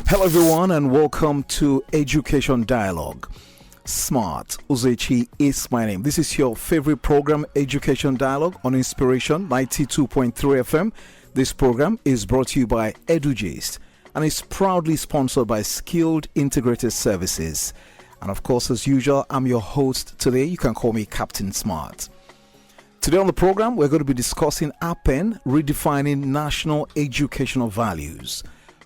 Hello everyone and welcome to Education Dialogue. Smart Uzechi is my name. This is your favorite program, Education Dialogue on Inspiration 92.3 FM. This program is brought to you by Edugist and is proudly sponsored by Skilled Integrated Services. And of course, as usual, I'm your host today. You can call me Captain Smart. Today on the program, we're going to be discussing APEN, Redefining National Educational Values.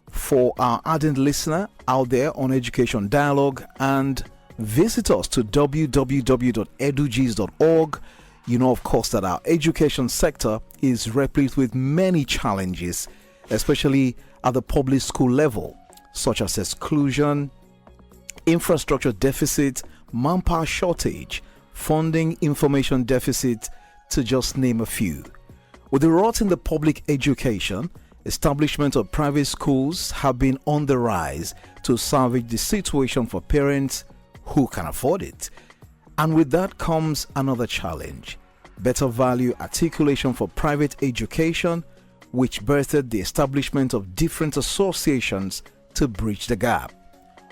For our ardent listener out there on Education Dialogue, and visit us to www.edugist.org. You know, of course, that our education sector is replete with many challenges, especially at the public school level, such as exclusion, infrastructure deficit, manpower shortage, funding information deficit, to just name a few. With the rot in the public education, establishment of private schools have been on the rise to salvage the situation for parents who can afford it. And with that comes another challenge: better value articulation for private education, which birthed the establishment of different associations to bridge the gap.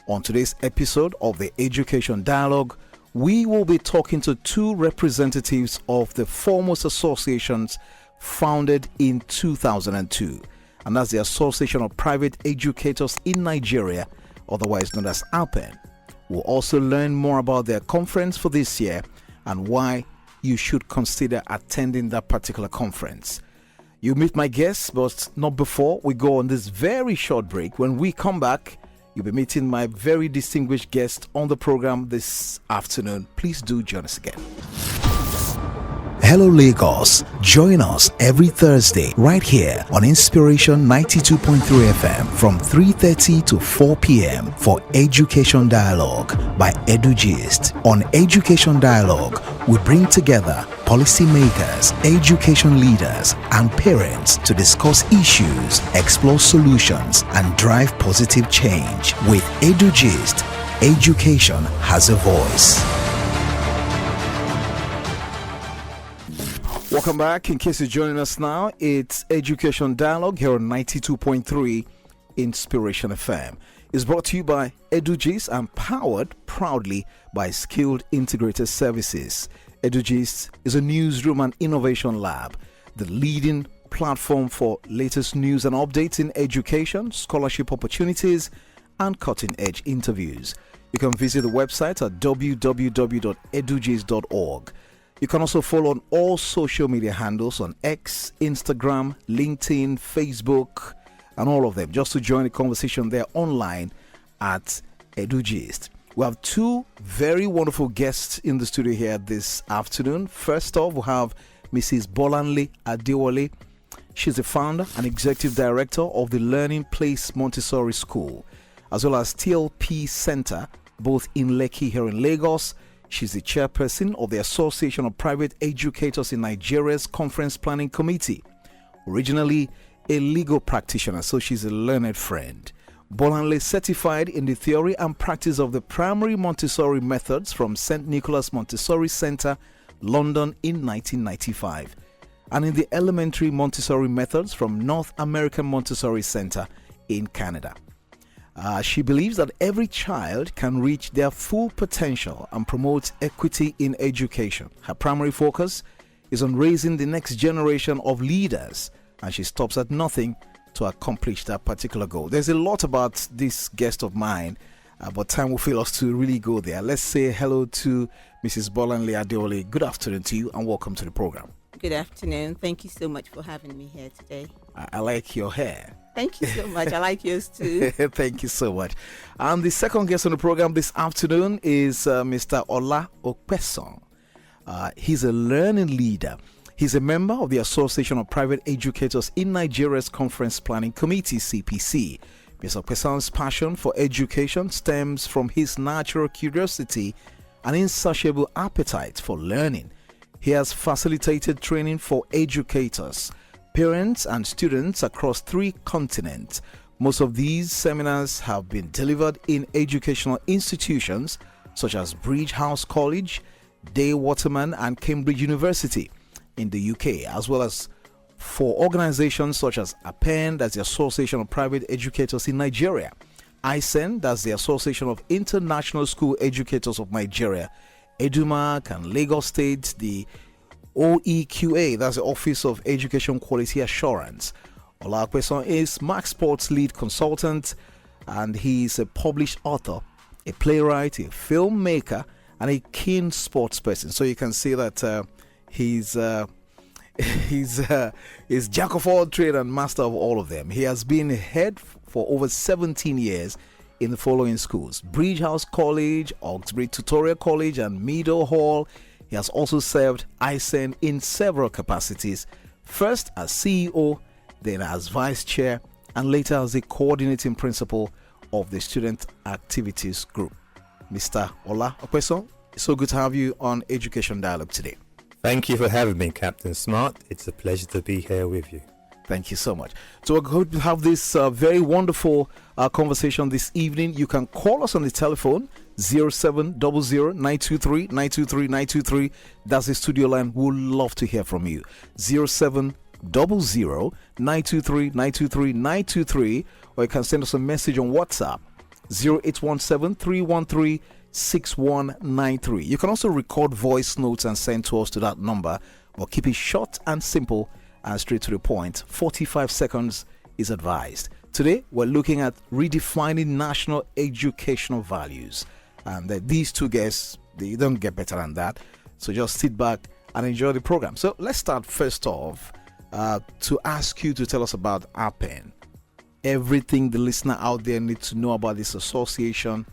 On today's episode of the Education Dialogue, we will be talking to two representatives of the foremost associations founded in 2002. And that's the Association of Private Educators in Nigeria, otherwise known as APEN. We'll also learn more about their conference for this year and why you should consider attending that particular conference. You meet my guests, but not before we go on this very short break. When we come back, you'll be meeting my very distinguished guest on the program this afternoon. Please do join us again. Hello Lagos, join us every Thursday right here on Inspiration 92.3 FM from 3:30 to 4 p.m. for Education Dialogue by Edugist. On Education Dialogue, we bring together policymakers, education leaders, and parents to discuss issues, explore solutions, and drive positive change. With Edugist, education has a voice. Welcome back. In case you're joining us now, it's Education Dialogue here on 92.3 Inspiration FM. It's brought to you by Edugist and powered proudly by Skilled Integrated Services. Edugist is a newsroom and innovation lab, the leading platform for latest news and updates in education, scholarship opportunities, and cutting-edge interviews. You can visit the website at www.edugist.org. You can also follow on all social media handles on X, Instagram, LinkedIn, Facebook, and all of them, just to join the conversation there online at Edugist. We have two very wonderful guests in the studio here this afternoon. First off, we have Mrs. Bolanle Adewole. She's the founder and executive director of the Learning Place Montessori School, as well as TLP Center, both in Lekki here in Lagos. She's the chairperson of the Association of Private Educators in Nigeria's Conference Planning Committee. Originally a legal practitioner, so she's a learned friend. Bolanle certified in the theory and practice of the primary Montessori methods from St. Nicholas Montessori Center, London in 1995, and in the elementary Montessori methods from North American Montessori Center in Canada. She believes that every child can reach their full potential and promote equity in education. Her primary focus is on raising the next generation of leaders, and she stops at nothing to accomplish that particular goal. There's a lot about this guest of mine, but time will fail us to really go there. Let's say hello to Mrs. Bolanle Adewole. Good afternoon to you and welcome to the program. Good afternoon. Thank you so much for having me here today. I like your hair. Thank you so much. I like yours too. Thank you so much. And the second guest on the program this afternoon is Mr. Opesan. He's a learning leader. He's a member of the Association of Private Educators in Nigeria's Conference Planning Committee, CPC. Mr. Opesan's passion for education stems from his natural curiosity and insatiable appetite for learning. He has facilitated training for educators, parents, and students across 3 continents. Most of these seminars have been delivered in educational institutions such as Bridge House College, Day Waterman, and Cambridge University in the UK, as well as for organizations such as APEN, that's the Association of Private Educators in Nigeria. APEN, that's the Association of International School Educators of Nigeria, EDUMAC, and Lagos State, the OEQA, that's the Office of Education Quality Assurance. Opesan is Max Sports lead consultant, and he's a published author, a playwright, a filmmaker, and a keen sports person. So you can see that he's jack of all trade and master of all of them. He has been head for over 17 years in the following schools: Bridge House College, Oxbury Tutorial College, and Meadow Hall. He has also served APEN in several capacities, first as CEO, then as vice chair, and later as the coordinating principal of the Student Activities Group. Mr. Ola Opesan, it's so good to have you on Education Dialogue today. Thank you for having me, Captain Smart. It's a pleasure to be here with you. Thank you so much. So we're going to have this very wonderful conversation this evening. You can call us on the telephone 0700-923-923-923. That's the studio line. We'd love to hear from you. 0700-923-923-923, or you can send us a message on WhatsApp 0817-313-6193. You can also record voice notes and send to us to that number, but keep it short and simple and straight to the point. 45 seconds is advised. Today we're looking at redefining national educational values, and these two guests, they don't get better than that. So just sit back and enjoy the program. So let's start first off to ask you to tell us about APEN. Everything the listener out there needs to know about this association.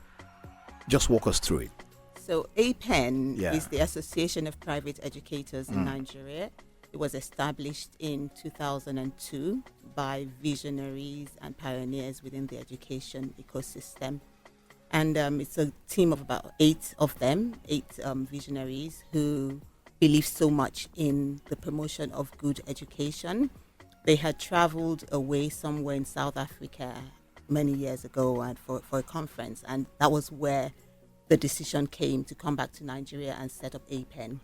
Just walk us through it. So APEN is the Association of Private Educators in Nigeria. It was established in 2002 by visionaries and pioneers within the education ecosystem. And it's a team of about eight visionaries who believe so much in the promotion of good education. They had traveled away somewhere in South Africa many years ago and for a conference, and that was where the decision came to come back to Nigeria and set up APEN.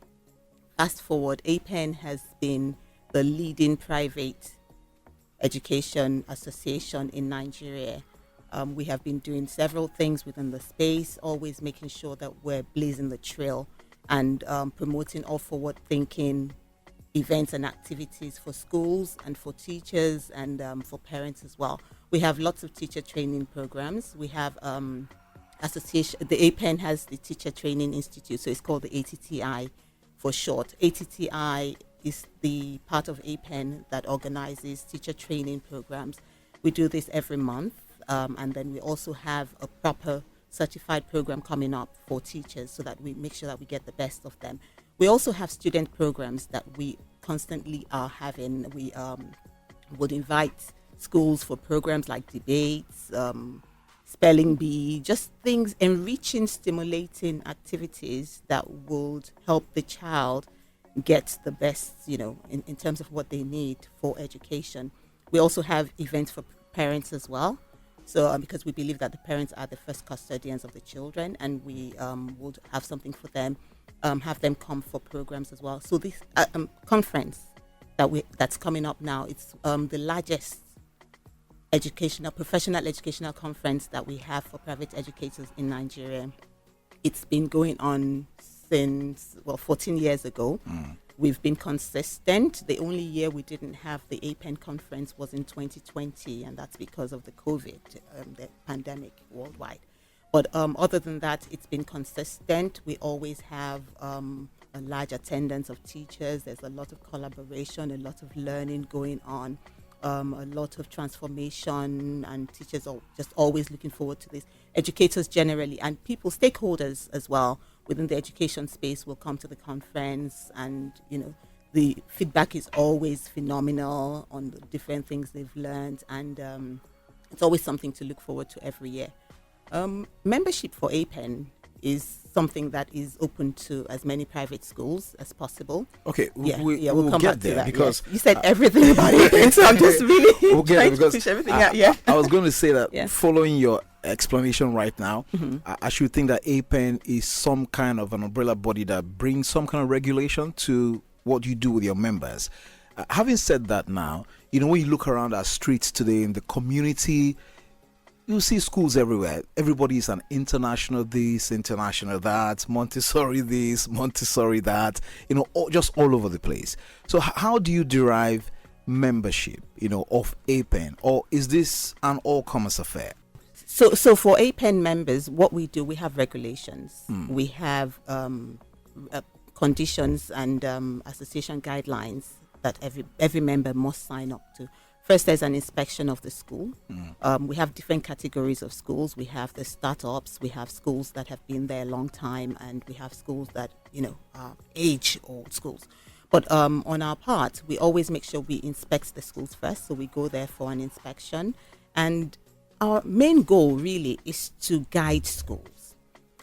Fast forward, APEN has been the leading private education association in Nigeria. We have been doing several things within the space, always making sure that we're blazing the trail and promoting all forward-thinking events and activities for schools and for teachers and for parents as well. We have lots of teacher training programs. We have association. The APEN has the Teacher Training Institute, so it's called the ATTI for short. ATTI is the part of APEN that organizes teacher training programs. We do this every month, and then we also have a proper certified program coming up for teachers so that we make sure that we get the best of them. We also have student programs that we constantly are having. We would invite schools for programs like debates, spelling bee, just things, enriching, stimulating activities that would help the child get the best, in terms of what they need for education. We also have events for parents as well. So because we believe that the parents are the first custodians of the children, and we would have something for them, have them come for programs as well. So this conference that's coming up now, it's the largest professional educational conference that we have for private educators in Nigeria. It's been going on since 14 years ago. We've been consistent. The only year we didn't have the APEN conference was in 2020, and that's because of the COVID, the pandemic worldwide. But other than that, it's been consistent. We always have a large attendance of teachers. There's a lot of collaboration, a lot of learning going on, a lot of transformation, and teachers are just always looking forward to this. Educators generally, and people, stakeholders as well, within the education space will come to the conference, and the feedback is always phenomenal on the different things they've learned, and it's always something to look forward to every year. Membership for APEN is something that is open to as many private schools as possible. Okay, we'll come get back there to that. because You said everything about APEN, so I'm just really we'll get trying there because to push everything out. Yeah, I was going to say that Yeah. following your explanation right now, I should think that APEN is some kind of an umbrella body that brings some kind of regulation to what you do with your members. Having said that now, when you look around our streets today in the community, you see schools everywhere. Everybody is an international this, international that, Montessori this, Montessori that, just all over the place. So how do you derive membership, of APEN, or is this an all-commerce affair? So for APEN members, what we do, we have regulations. We have conditions and association guidelines that every member must sign up to. First, there's an inspection of the school. We have different categories of schools. We have the startups, we have schools that have been there a long time, and we have schools that, are age-old schools. But on our part, we always make sure we inspect the schools first. So we go there for an inspection. And our main goal really is to guide schools.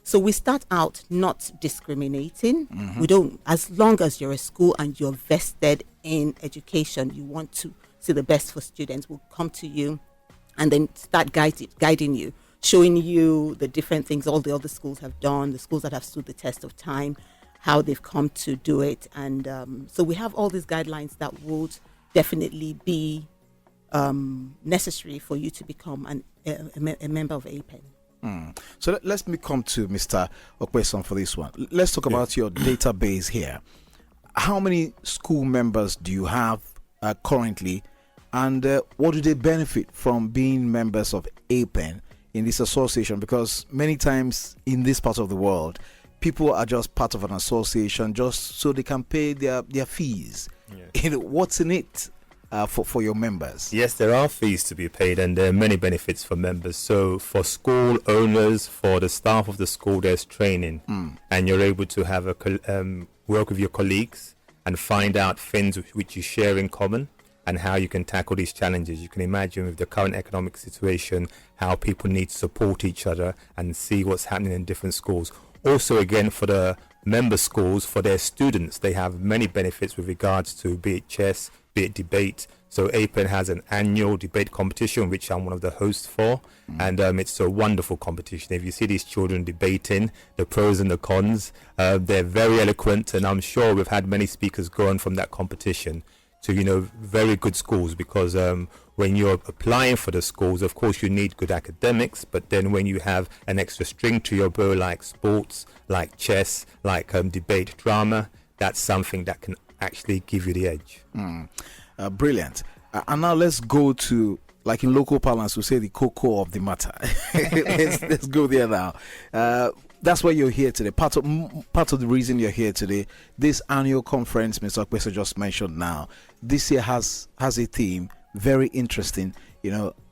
So we start out not discriminating. We don't, as long as you're a school and you're vested in education, you want to see the best for students, we'll come to you and then start guiding you, showing you the different things all the other schools have done, the schools that have stood the test of time, how they've come to do it. And so we have all these guidelines that would definitely be necessary for you to become a member of APEN. So let me come to Mr. Opesan for this one. Let's talk about your database here. How many school members do you have currently, and what do they benefit from being members of APEN in this association? Because many times in this part of the world, people are just part of an association just so they can pay their fees. What's in it for your members? Yes, there are fees to be paid, and there are many benefits for members. So for school owners, for the staff of the school, there's training, and you're able to have work with your colleagues and find out things which you share in common and how you can tackle these challenges. You can imagine with the current economic situation how people need to support each other and see what's happening in different schools. Also, again, for the member schools, for their students, they have many benefits with regards to be it chess, be it debate. So APEN has an annual debate competition, which I'm one of the hosts for, and it's a wonderful competition. If you see these children debating the pros and the cons, they're very eloquent, and I'm sure we've had many speakers go on from that competition to very good schools, because when you're applying for the schools, of course you need good academics, but then when you have an extra string to your bow like sports, like chess, like debate, drama, that's something that can actually give you the edge. Brilliant. And now let's go to, like in local parlance, we say the cocoa of the matter. let's go there now. That's why you're here today. Part of the reason you're here today, this annual conference, Mr. Opesan just mentioned now, this year has a theme, very interesting,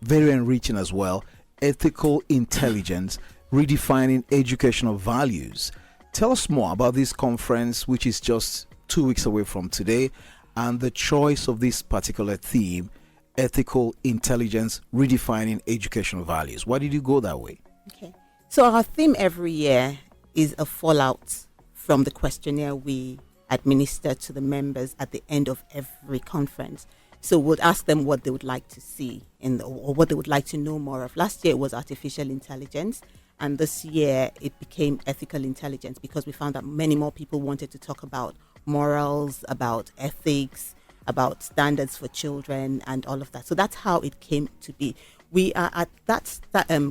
very enriching as well. Ethical intelligence, redefining educational values. Tell us more about this conference, which is just 2 weeks away from today, and the choice of this particular theme, ethical intelligence, redefining educational values. Why did you go that way? Okay. So our theme every year is a fallout from the questionnaire we administer to the members at the end of every conference. So we'll ask them what they would like to see or what they would like to know more of. Last year it was artificial intelligence, and this year it became ethical intelligence, because we found that many more people wanted to talk about morals, about ethics, about standards for children and all of that. So that's how it came to be. We are at that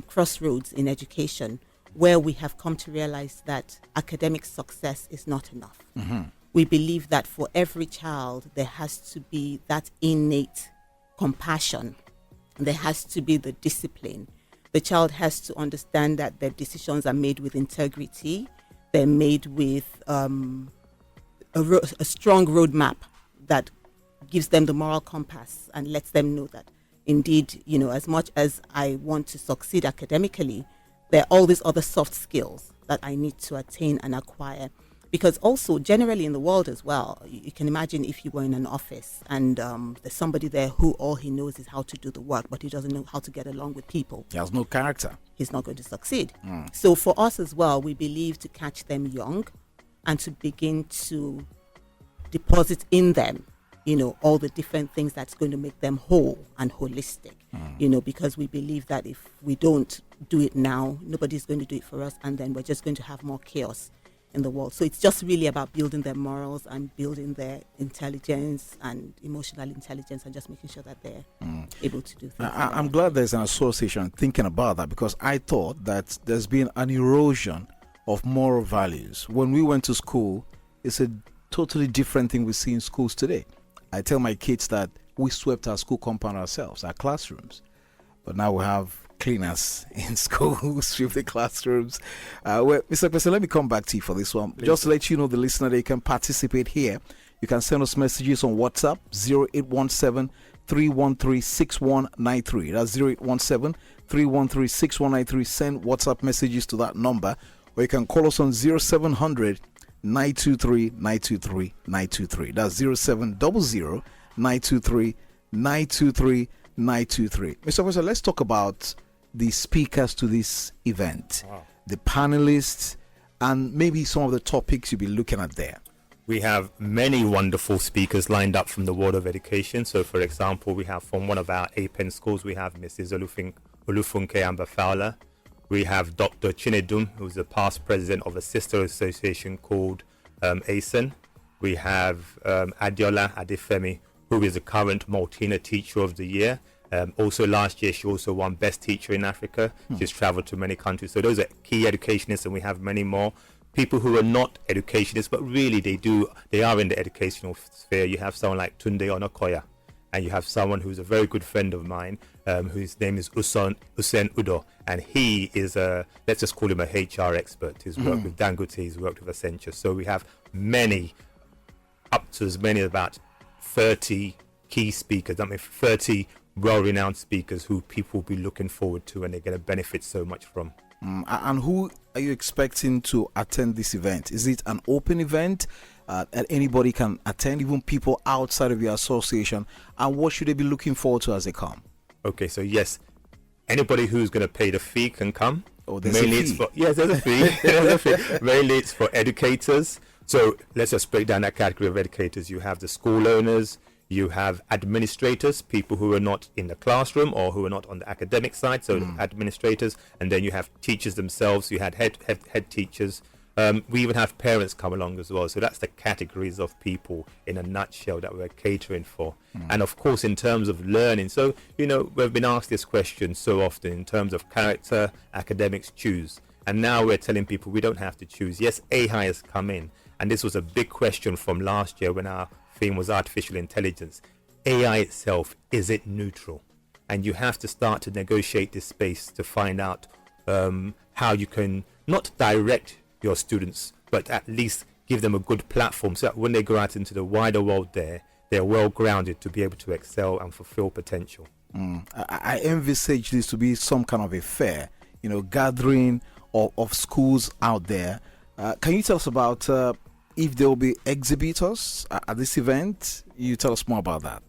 crossroads in education where we have come to realize that academic success is not enough. We believe that for every child, there has to be that innate compassion. There has to be the discipline. The child has to understand that their decisions are made with integrity. They're made with a strong roadmap that gives them the moral compass and lets them know that indeed, as much as I want to succeed academically, there are all these other soft skills that I need to attain and acquire. Because also, generally in the world as well, you can imagine if you were in an office and there's somebody there who all he knows is how to do the work, but he doesn't know how to get along with people. He has no character. He's not going to succeed. So for us as well, we believe to catch them young and to begin to deposit in them, all the different things that's going to make them whole and holistic, because we believe that if we don't do it now, nobody's going to do it for us, and then we're just going to have more chaos in the world. So it's just really about building their morals and building their intelligence and emotional intelligence, and just making sure that they're able to do things. I'm glad there's an association thinking about that, because I thought that there's been an erosion of moral values. When we went to school, it's a totally different thing we see in schools today. I tell my kids that we swept our school compound ourselves, our classrooms. But now we have cleaners in school who sweep the classrooms. Mr. Person, let me come back to you for this one. Please. Just to let you know, the listener, they can participate here. You can send us messages on WhatsApp, 0817 313 6193. That's 0817 313 6193. Send WhatsApp messages to that number. Or you can call us on 0700 923 923 923. That's 0700 923 923 923. Mr. Professor, let's talk about the speakers to this event, the panelists, and maybe some of the topics you'll be looking at there. We have many wonderful speakers lined up from the world of education. So, for example, we have from one of our APEN schools, we have Mrs. Olufunke Amber Fowler. We have Dr. Chinedum, who's the past president of a sister association called Opesan. We have Adewole Adefemi, who is the current Maltina Teacher of the Year. Also last year, she also won Best Teacher in Africa. She's traveled to many countries. So those are key educationists, and we have many more. People who are not educationists, but really they are in the educational sphere. You have someone like Tunde Onakoya, and you have someone who's a very good friend of mine, whose name is Usen Udo, and he is let's just call him a HR expert. He's worked with Dangote, he's worked with Accenture. So we have many, up to as many as about 30 key speakers, 30 well-renowned speakers who people will be looking forward to, and they're going to benefit so much from. And who are you expecting to attend this event? Is it an open event that anybody can attend, even people outside of your association? And what should they be looking forward to as they come? Okay, so yes, anybody who's going to pay the fee can come. Oh, there's a fee. There's a fee. There's a fee. Mainly it's for educators. So let's just break down that category of educators. You have the school owners, you have administrators, people who are not in the classroom or who are not on the academic side, so administrators, and then you have teachers themselves, you had head teachers. We even have parents come along as well. So that's the categories of people in a nutshell that we're catering for. And of course, in terms of learning, so, we've been asked this question so often in terms of character, academics, choose. And now we're telling people we don't have to choose. Yes, AI has come in. And this was a big question from last year when our theme was artificial intelligence. AI itself, is it neutral? And you have to start to negotiate this space to find out how you can not direct your students, but at least give them a good platform so that when they go out into the wider world they're well grounded to be able to excel and fulfill potential. I envisage this to be some kind of a fair, gathering of schools out there. Can you tell us about if there will be exhibitors at this event? You tell us more about that.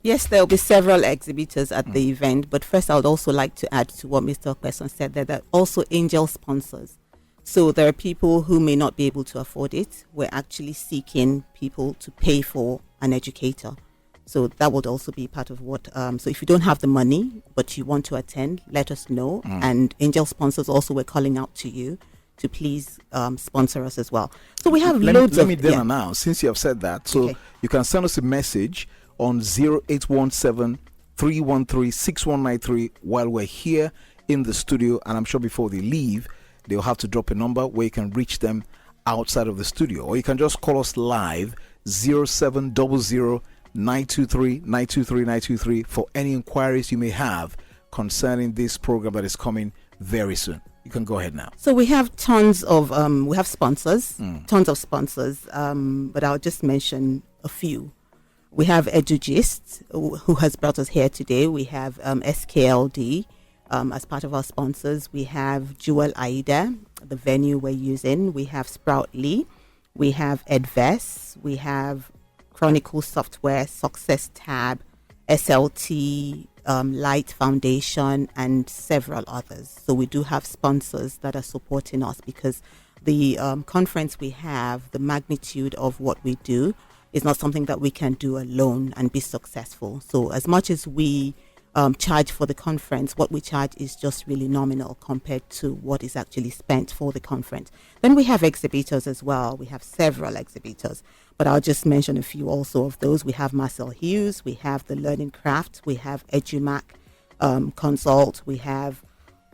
Yes, there will be several exhibitors at the event, but first I would also like to add to what Mr. Opesan said, that there are also angel sponsors. So there are people who may not be able to afford it. We're actually seeking people to pay for an educator. So that would also be part of what, so if you don't have the money, but you want to attend, let us know. And angel sponsors also, we're calling out to you to please sponsor us as well. So we have loads of... Let me announce, since you have said that. So you can send us a message on 0817 313 6193 while we're here in the studio. And I'm sure before they leave, they'll have to drop a number where you can reach them outside of the studio. Or you can just call us live, 0700 923 923 923 for any inquiries you may have concerning this program that is coming very soon. You can go ahead now. So we have tons of we have sponsors, tons of sponsors, but I'll just mention a few. We have Edugist, who has brought us here today. We have SKLD as part of our sponsors. We have Jewel Aida, the venue we're using. We have Sproutly. We have Edvest. We have Chronicle Software, Success Tab, SLT, Light Foundation, and several others. So we do have sponsors that are supporting us, because the conference we have, the magnitude of what we do is not something that we can do alone and be successful. So as much as we charge for the conference. What we charge is just really nominal compared to what is actually spent for the conference. Then we have exhibitors as well. We have several exhibitors, but I'll just mention a few also of those. We have Marcel Hughes, we have the Learning Craft, we have EduMac Consult, we have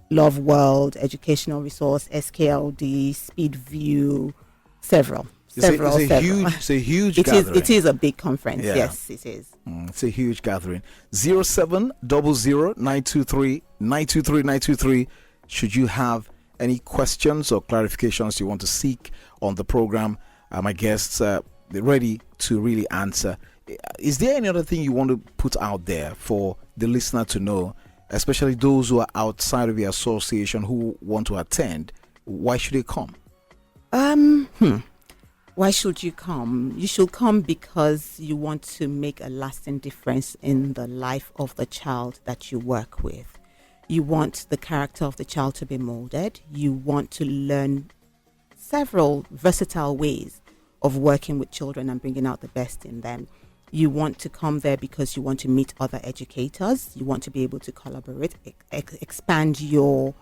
Love World, Educational Resource, SKLD, Speedview, several. It's a huge gathering. It is a big conference. Yeah. Yes, it is. It's a huge gathering. 0700-923-923-923. Should you have any questions or clarifications you want to seek on the program, my guests are ready to really answer. Is there any other thing you want to put out there for the listener to know, especially those who are outside of the association who want to attend? Why should they come? Why should you come? You should come because you want to make a lasting difference in the life of the child that you work with. You want the character of the child to be molded. You want to learn several versatile ways of working with children and bringing out the best in them. You want to come there because you want to meet other educators. You want to be able to collaborate, expand your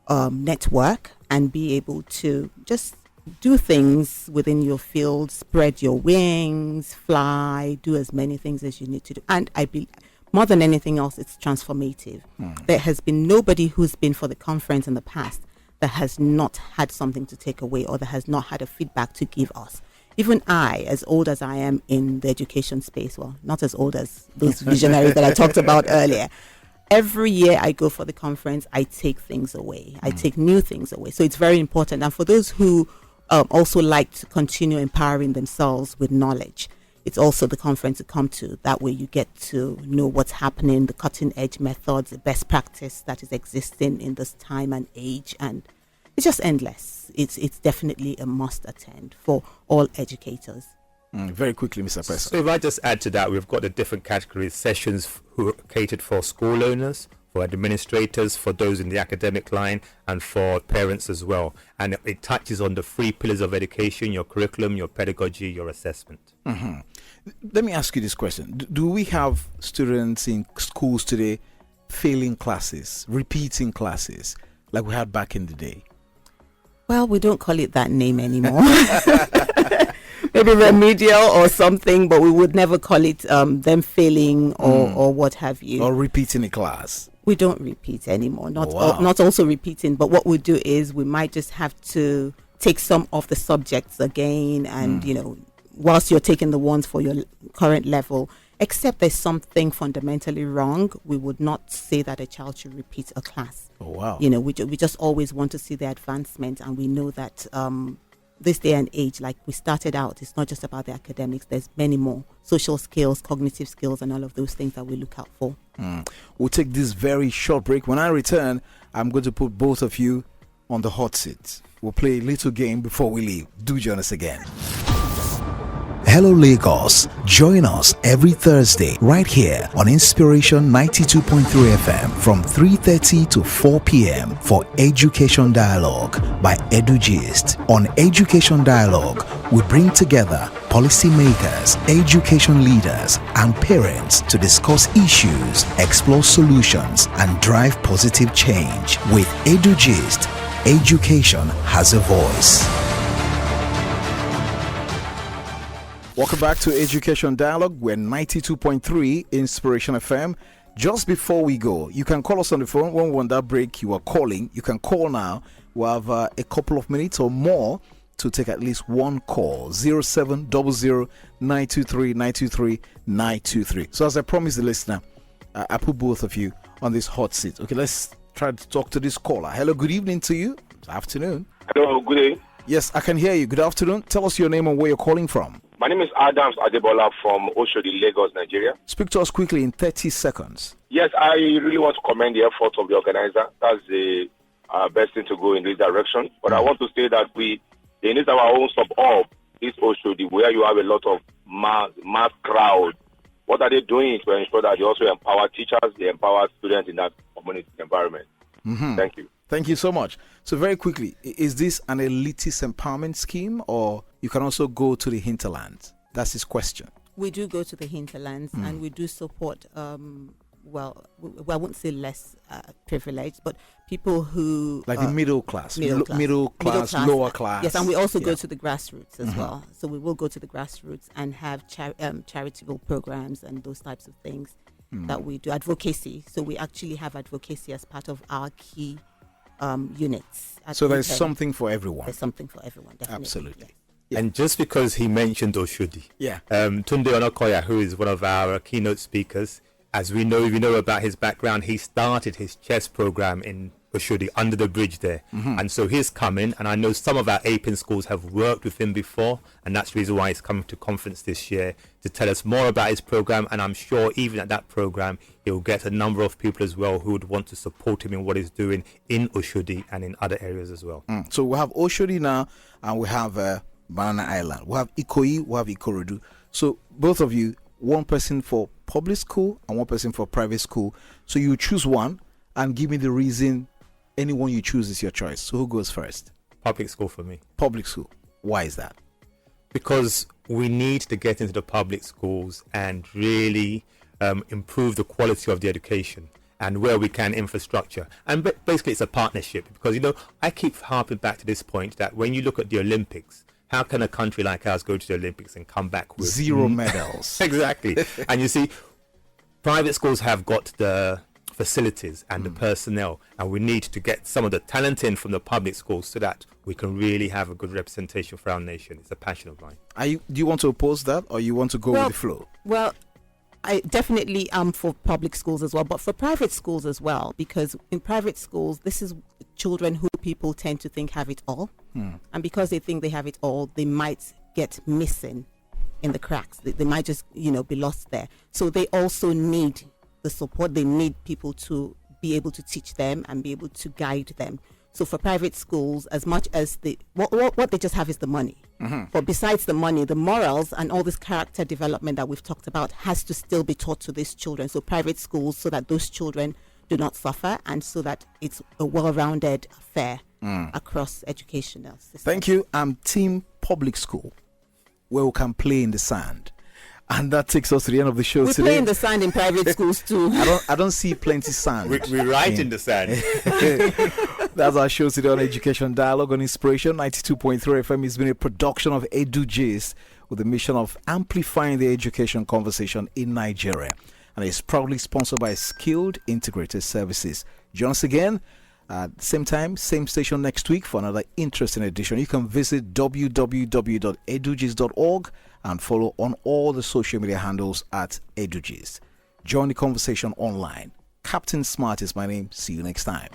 network, and be able to just do things within your field, spread your wings, fly, do as many things as you need to do. And I believe, more than anything else, it's transformative. There has been nobody who's been for the conference in the past that has not had something to take away or that has not had a feedback to give us. Even I, as old as I am in the education space, well, not as old as those visionaries that I talked about earlier, every year I go for the conference, I take things away. I take new things away. So it's very important. And for those who also like to continue empowering themselves with knowledge, it's also the conference to come to. That way you get to know what's happening, the cutting edge methods, the best practice that is existing in this time and age, and it's just endless. It's definitely a must attend for all educators. Very quickly, Mr. President. So if I just add to that, we've got the different categories, sessions who are catered for school owners, for administrators, for those in the academic line, and for parents as well. And it touches on the 3 pillars of education: your curriculum, your pedagogy, your assessment. Let me ask you this question. Do we have students in schools today failing classes, repeating classes, like we had back in the day? Well, we don't call it that name anymore. Maybe remedial or something, but we would never call it them failing or what have you. Or repeating a class. We don't repeat anymore. Not also repeating, but what we do is we might just have to take some of the subjects again, and whilst you're taking the ones for your current level, except there's something fundamentally wrong, we would not say that a child should repeat a class. Oh, wow. We just always want to see the advancement, and we know that this day and age, like we started out, it's not just about the academics. There's many more social skills, cognitive skills, and all of those things that we look out for. We'll take this very short break. When I return, I'm going to put both of you on the hot seat. We'll play a little game before we leave. Do join us again. Hello Lagos. Join us every Thursday right here on Inspiration 92.3 FM from 3:30 to 4 p.m. for Education Dialogue by Edugist. On Education Dialogue, we bring together policymakers, education leaders, and parents to discuss issues, explore solutions, and drive positive change. With Edugist, education has a voice. Welcome back to Education Dialogue. We're 92.3 Inspiration FM. Just before we go, you can call us on the phone. When we're on that break, you are calling. You can call now. We'll have a couple of minutes or more to take at least one call. 0700-923-923-923. So as I promised the listener, I put both of you on this hot seat. Okay, let's try to talk to this caller. Hello, good evening to you. Good afternoon. Hello, good day. Yes, I can hear you. Good afternoon. Tell us your name and where you're calling from. My name is Adewole from Oshodi, Lagos, Nigeria. Speak to us quickly in 30 seconds. Yes, I really want to commend the effort of the organizer. That's the best thing to go in this direction. But I want to say that they need our own suburb, this Oshodi, where you have a lot of mass crowd. What are they doing to ensure that they also empower teachers, they empower students in that community environment? Thank you. Thank you so much. So very quickly, is this an elitist empowerment scheme, or you can also go to the hinterlands? That's his question. We do go to the hinterlands and we do support I wouldn't say less privileged, but people who like the middle class, middle class, lower class. Yes, and we also go to the grassroots as well. So we will go to the grassroots and have charitable programs and those types of things that we do. Advocacy. So we actually have advocacy as part of our key units. So there's something for everyone. There's something for everyone, definitely. Absolutely. Yes. Yeah. And just because he mentioned Oshodi, Tunde Onakoya, who is one of our keynote speakers, as we know, if you know about his background, he started his chess program in Oshodi, under the bridge there. And so he's coming, and I know some of our APEN schools have worked with him before, and that's the reason why he's coming to conference this year to tell us more about his program. And I'm sure even at that program, he'll get a number of people as well who would want to support him in what he's doing in Oshodi and in other areas as well. So we have Oshodi now, and we have Banana Island. We have Ikoyi, we have Ikorodu. So both of you, one person for public school and one person for private school. So you choose one and give me the reason. Anyone you choose is your choice. So who goes first? Public school for me. Public school. Why is that? Because we need to get into the public schools and really improve the quality of the education, and where we can, infrastructure. And basically it's a partnership, because, you know, I keep harping back to this point that when you look at the Olympics, how can a country like ours go to the Olympics and come back with 0 medals? Exactly. And you see, private schools have got the facilities and the personnel, and we need to get some of the talent in from the public schools so that we can really have a good representation for our nation. It's a passion of mine. Do you want to oppose that, or you want to go with the flow? Well, I definitely am for public schools as well, but for private schools as well, because in private schools, this is children who people tend to think have it all. And because they think they have it all, they might get missing in the cracks. They might just, be lost there. So they also need the support. They need people to be able to teach them and be able to guide them. So for private schools, as much as what they just have is the money. But besides the money, the morals and all this character development that we've talked about has to still be taught to these children. So private schools, so that those children do not suffer, and so that it's a well-rounded affair across educational systems. Thank you. I'm team public school, where we can play in the sand. And that takes us to the end of the show today. We play in the sand in private schools too. I don't see plenty sand. We write in the sand. That's our show today on Education Dialogue on Inspiration 92.3 FM. It's been a production of Edugist with the mission of amplifying the education conversation in Nigeria. And it's proudly sponsored by Skilled Integrated Services. Join us again, same time, same station next week for another interesting edition. You can visit www.edugist.org and follow on all the social media handles at Edugist. Join the conversation online. Captain Smart is my name. See you next time.